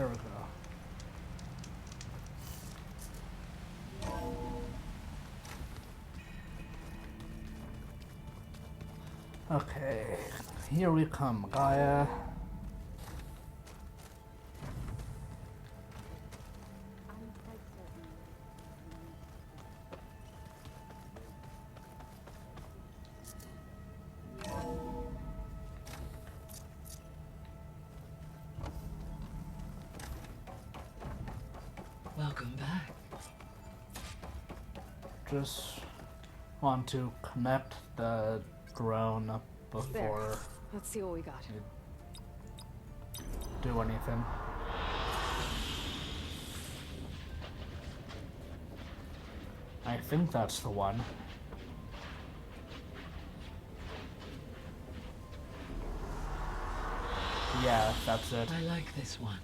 There we go. Okay, here we come, Gaia. Welcome back. Just want to connect the drone before There. Let's see what we got. do anything. I think that's the one. Yeah, that's it. I like this one.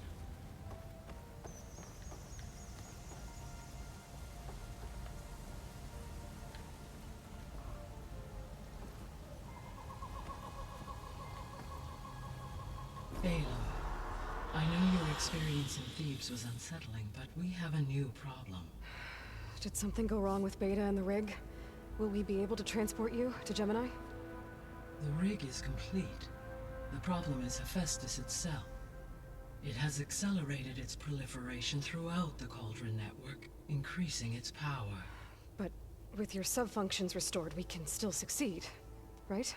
Aloy, I know your experience in Thebes was unsettling, but we have a new problem. Did something go wrong with Beta and the rig? Will we be able to transport you to Gemini? The rig is complete. The problem is Hephaestus itself. It has accelerated its proliferation throughout the Cauldron network, increasing its power. But with your sub-functions restored, we can still succeed, right?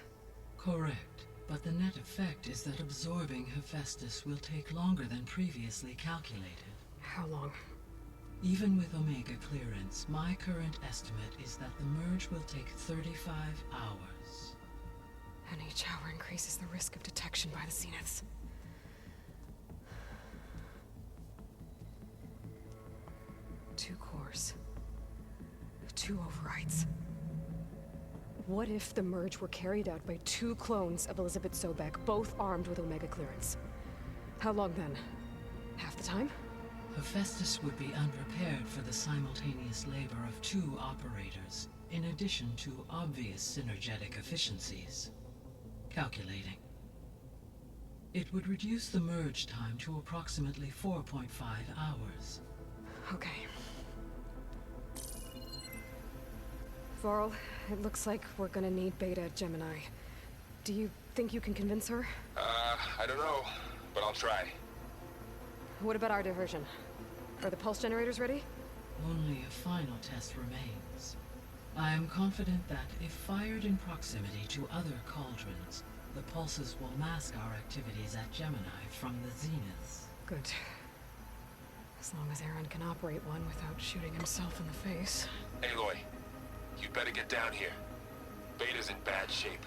Correct. But the net effect is that absorbing Hephaestus will take longer than previously calculated. How long? Even with Omega clearance, my current estimate is that the merge will take 35 hours. And each hour increases the risk of detection by the Zeniths. Two cores. Two overrides. What if the merge were carried out by two clones of Elizabeth Sobek, both armed with Omega clearance? How long then? Half the time? Hephaestus would be unprepared for the simultaneous labor of two operators, in addition to obvious synergetic efficiencies. Calculating. It would reduce the merge time to approximately 4.5 hours. Okay. Varl, it looks like we're gonna need Beta at Gemini. Do you think you can convince her? I don't know, but I'll try. What about our diversion? Are the pulse generators ready? Only a final test remains. I am confident that if fired in proximity to other cauldrons, the pulses will mask our activities at Gemini from the Zeniths. Good. As long as Aaron can operate one without shooting himself in the face. Aloy, you better get down here. Beta's in bad shape.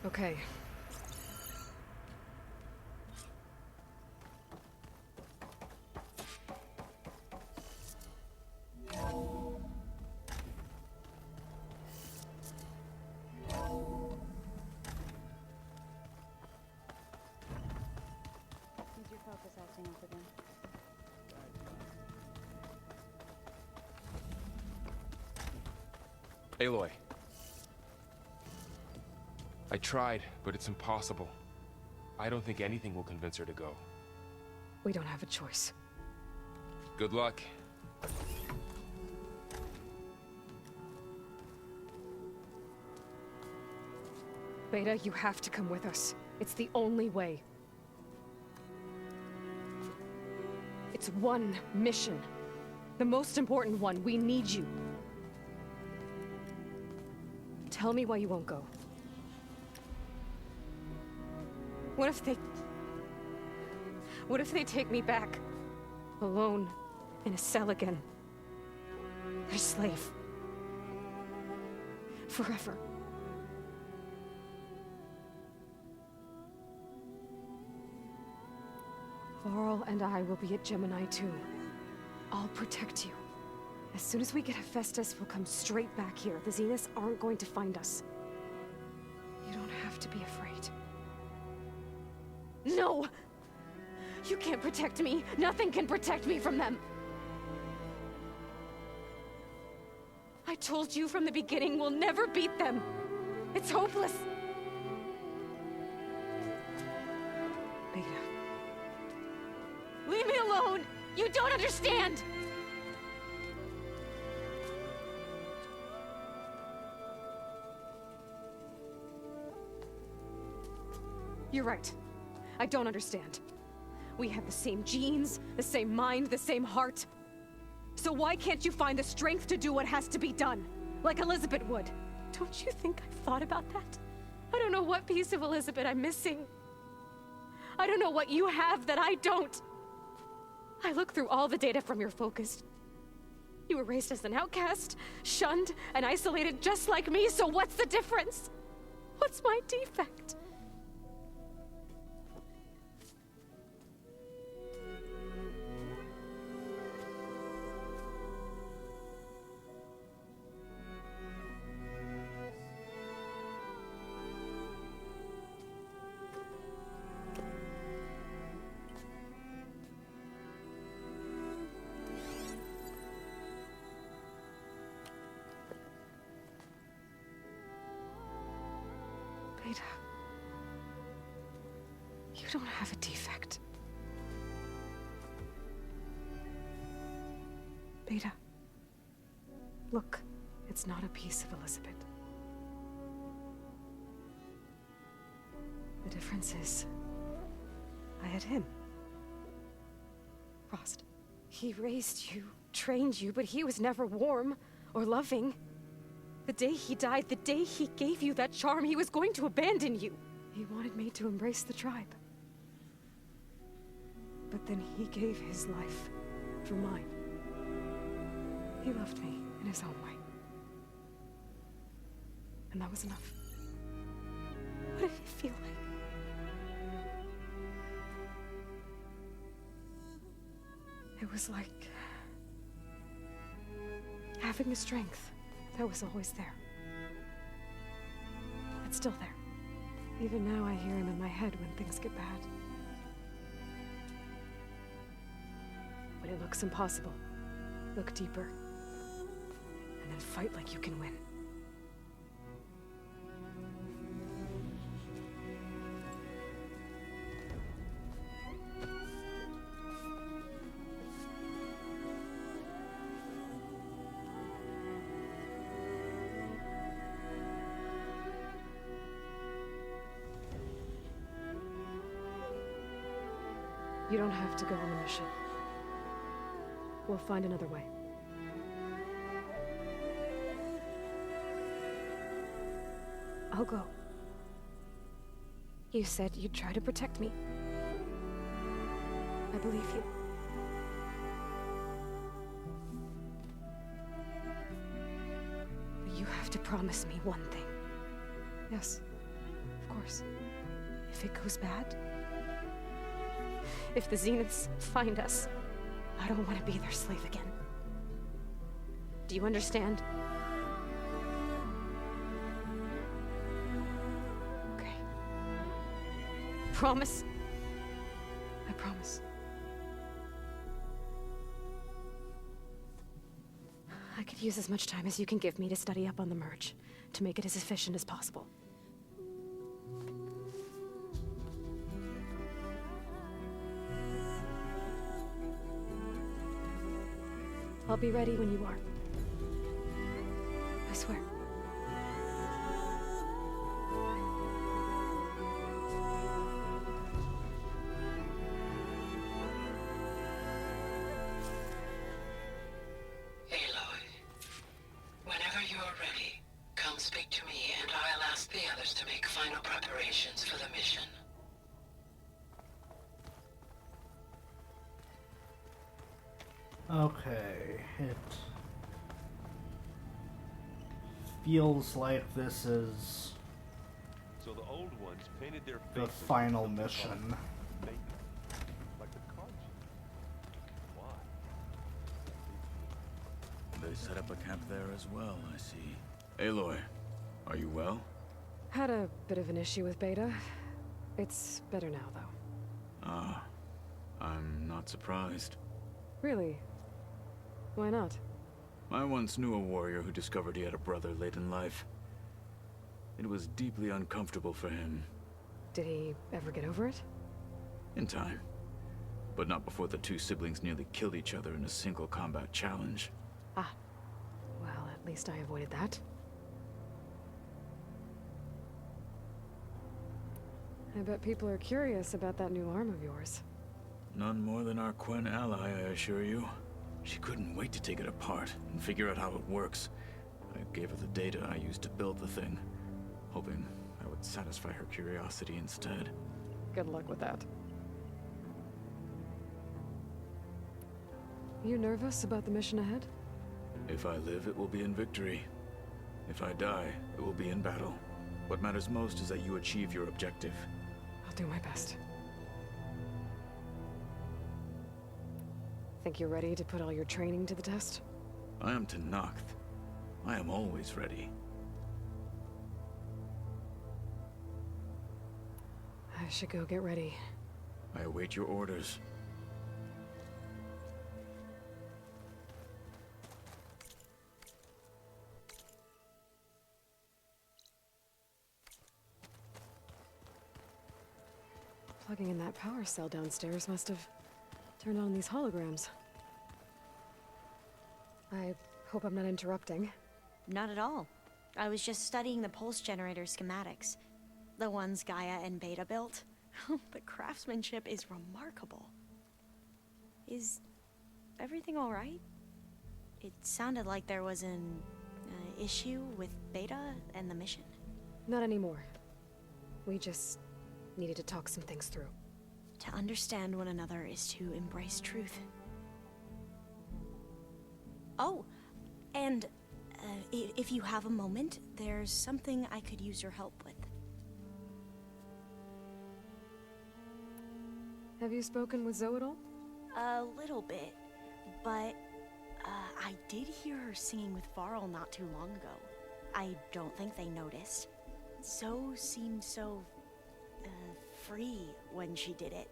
Okay. Is your focus acting up again? Aloy. I tried, but it's impossible. I don't think anything will convince her to go. We don't have a choice. Good luck. Beta, you have to come with us. It's the only way. It's one mission. The most important one. We need you. Tell me why you won't go. What if they take me back? Alone, in a cell again. A slave. Forever. Varl and I will be at Gemini too. I'll protect you. As soon as we get Hephaestus, we'll come straight back here. The Zeniths aren't going to find us. You don't have to be afraid. No! You can't protect me. Nothing can protect me from them. I told you from the beginning we'll never beat them. It's hopeless. Beta. Leave me alone! You don't understand! You're right. I don't understand. We have the same genes, the same mind, the same heart. So why can't you find the strength to do what has to be done? Like Elizabeth would. Don't you think I've thought about that? I don't know what piece of Elizabeth I'm missing. I don't know what you have that I don't. I look through all the data from your focus. You were raised as an outcast, shunned, and isolated just like me, so what's the difference? What's my defect? Beta, you don't have a defect. Beta, look, it's not a piece of Elizabeth. The difference is, I had him. Frost. He raised you, trained you, but he was never warm or loving. The day he died, the day he gave you that charm, he was going to abandon you. He wanted me to embrace the tribe. But then he gave his life for mine. He loved me in his own way. And that was enough. What did it feel like? It was like having the strength that was always there. It's still there. Even now I hear him in my head when things get bad. When it looks impossible, look deeper. And then fight like you can win. You don't have to go on the mission. We'll find another way. I'll go. You said you'd try to protect me. I believe you. But you have to promise me one thing. Yes, of course. If it goes bad, if the Zeniths find us, I don't want to be their slave again. Do you understand? Okay. Promise? I promise. I could use as much time as you can give me to study up on the merge, to make it as efficient as possible. I'll be ready when you are. I swear. Aloy, whenever you're ready, come speak to me and I'll ask the others to make final preparations for the mission. Okay, it feels like this is So the old ones painted their the faces final with something mission. called maintenance, like the card Why? They set up a camp there as well, I see. Aloy, are you well? Had a bit of an issue with Beta. It's better now, though. Ah, I'm not surprised. Really? Why not? I once knew a warrior who discovered he had a brother late in life. It was deeply uncomfortable for him. Did he ever get over it? In time. but not before the two siblings nearly killed each other in a single combat challenge. Ah. Well, at least I avoided that. I bet people are curious about that new arm of yours. None more than our Quen ally, I assure you. She couldn't wait to take it apart and figure out how it works. I gave her the data I used to build the thing, hoping I would satisfy her curiosity instead. Good luck with that. You nervous about the mission ahead? If I live, it will be in victory. If I die, it will be in battle. What matters most is that you achieve your objective. I'll do my best. Think you're ready to put all your training to the test? I am Tenakth. I am always ready. I should go get ready. I await your orders. Plugging in that power cell downstairs must have turned on these holograms. I hope I'm not interrupting. Not at all. I was just studying the pulse generator schematics. The ones Gaia and Beta built. The craftsmanship is remarkable. Is everything all right? It sounded like there was an issue with Beta and the mission. Not anymore. We just needed to talk some things through. To understand one another is to embrace truth. Oh, and if you have a moment, there's something I could use your help with. Have you spoken with Zoe at all? A little bit, but I did hear her singing with Varl not too long ago. I don't think they noticed. Zoe seemed so free when she did it.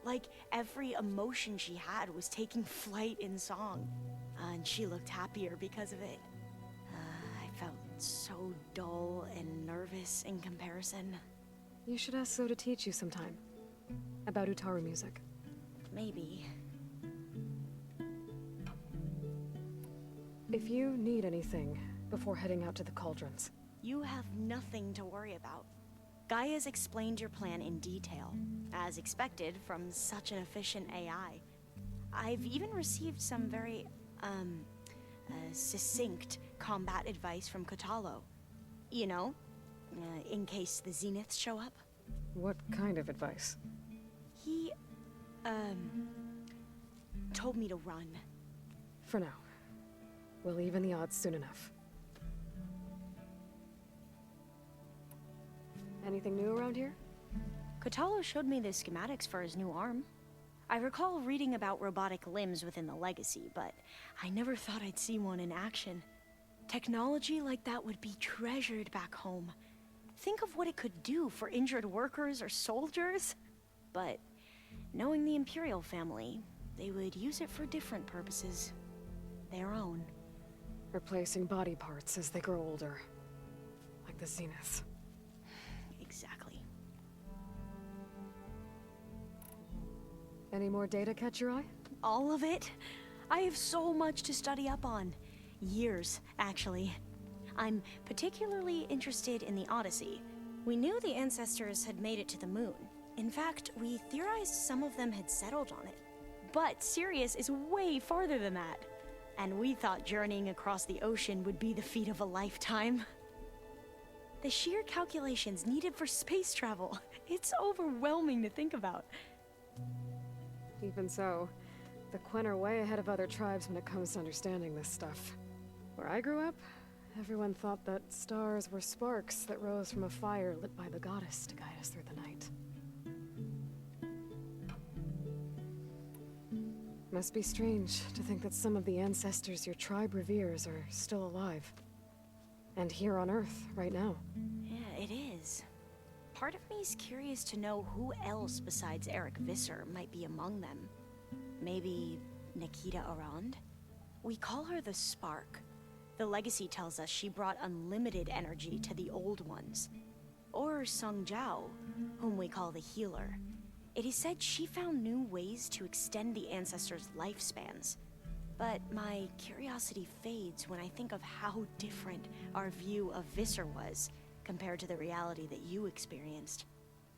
Like every emotion she had was taking flight in song. And she looked happier because of it. I felt so dull and nervous in comparison. You should ask Zoe to teach you sometime. About Utaru music. Maybe. If you need anything before heading out to the cauldrons. You have nothing to worry about. Gaia's explained your plan in detail, as expected from such an efficient AI. I've even received some very, succinct combat advice from Kotallo. You know, in case the Zeniths show up. What kind of advice? He, told me to run. For now. We'll even the odds soon enough. Anything new around here? Kotallo showed me the schematics for his new arm. I recall reading about robotic limbs within the Legacy, but I never thought I'd see one in action. Technology like that would be treasured back home. Think of what it could do for injured workers or soldiers. But knowing the Imperial family, they would use it for different purposes. Their own. Replacing body parts as they grow older. Like the Zeniths. Exactly. Any more data catch your eye? All of it? I have so much to study up on. Years, actually. I'm particularly interested in the Odyssey. We knew the ancestors had made it to the moon. In fact, we theorized some of them had settled on it. But Sirius is way farther than that. And we thought journeying across the ocean would be the feat of a lifetime. The sheer calculations needed for space travel. It's overwhelming to think about. Even so, the Quen are way ahead of other tribes when it comes to understanding this stuff. Where I grew up, everyone thought that stars were sparks that rose from a fire lit by the goddess to guide us through the night. Must be strange to think that some of the ancestors your tribe reveres are still alive. And here on Earth, right now. Yeah, it is. Part of me is curious to know who else besides Eric Visser might be among them. Maybe Nikita Arand? We call her the Spark. The Legacy tells us she brought unlimited energy to the Old Ones. Or Sung Jiao, whom we call the Healer. It is said she found new ways to extend the ancestors' lifespans. But my curiosity fades when I think of how different our view of Visser was compared to the reality that you experienced.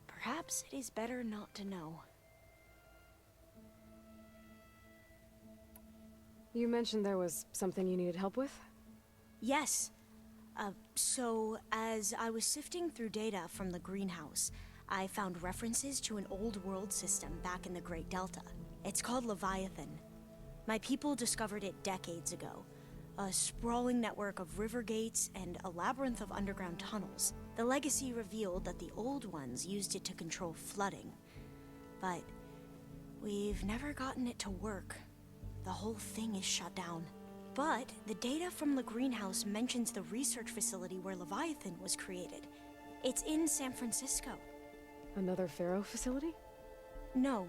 Perhaps it is better not to know. You mentioned there was something you needed help with? Yes. So, as I was sifting through data from the greenhouse, I found references to an old world system back in the Great Delta. It's called Leviathan. My people discovered it decades ago. A sprawling network of river gates and a labyrinth of underground tunnels. The legacy revealed that the old ones used it to control flooding. But we've never gotten it to work. The whole thing is shut down. But the data from the greenhouse mentions the research facility where Leviathan was created. It's in San Francisco. Another Pharaoh facility? No.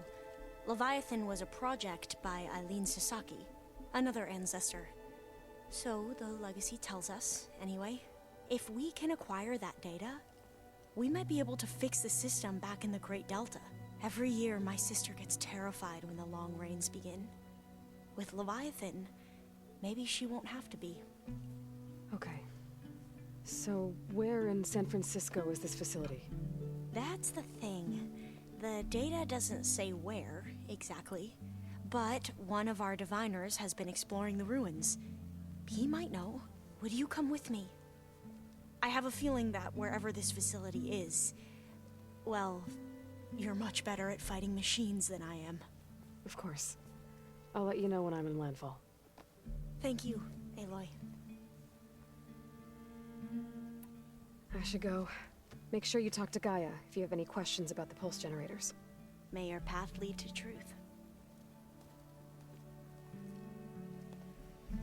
Leviathan was a project by Eileen Sasaki, another ancestor. So the legacy tells us, anyway, if we can acquire that data, we might be able to fix the system back in the Great Delta. Every year, my sister gets terrified when the long rains begin. With Leviathan, maybe she won't have to be. Okay. So, where in San Francisco is this facility? That's the thing. The data doesn't say where, exactly. But one of our diviners has been exploring the ruins. He might know. Would you come with me? I have a feeling that wherever this facility is, well, you're much better at fighting machines than I am. Of course. I'll let you know when I'm in landfall. Thank you, Aloy. I should go. Make sure you talk to Gaia if you have any questions about the pulse generators. May your path lead to truth.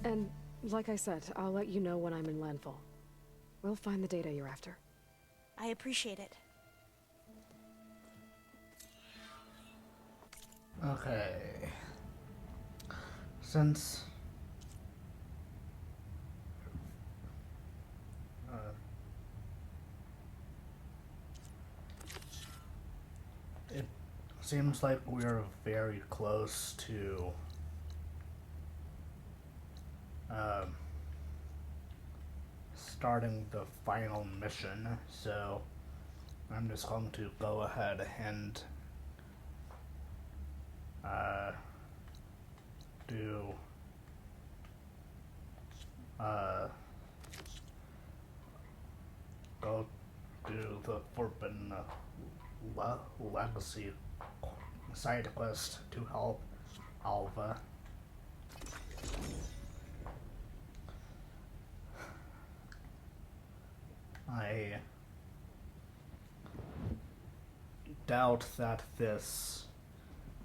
And, like I said, I'll let you know when I'm in landfall. We'll find the data you're after. I appreciate it. Okay. Since it seems like we're very close to starting the final mission, so I'm just going to go ahead and go do the Forbidden Legacy side quest to help Alva. I doubt that this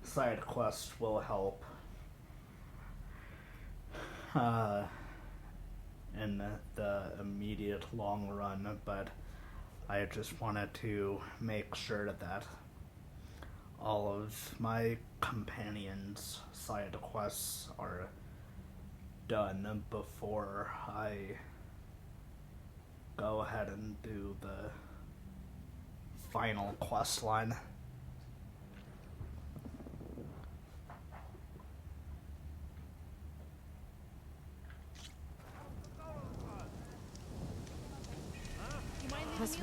side quest will help in the immediate long run, but I just wanted to make sure that all of my companions' side quests are done before I go ahead and do the final quest line. Plus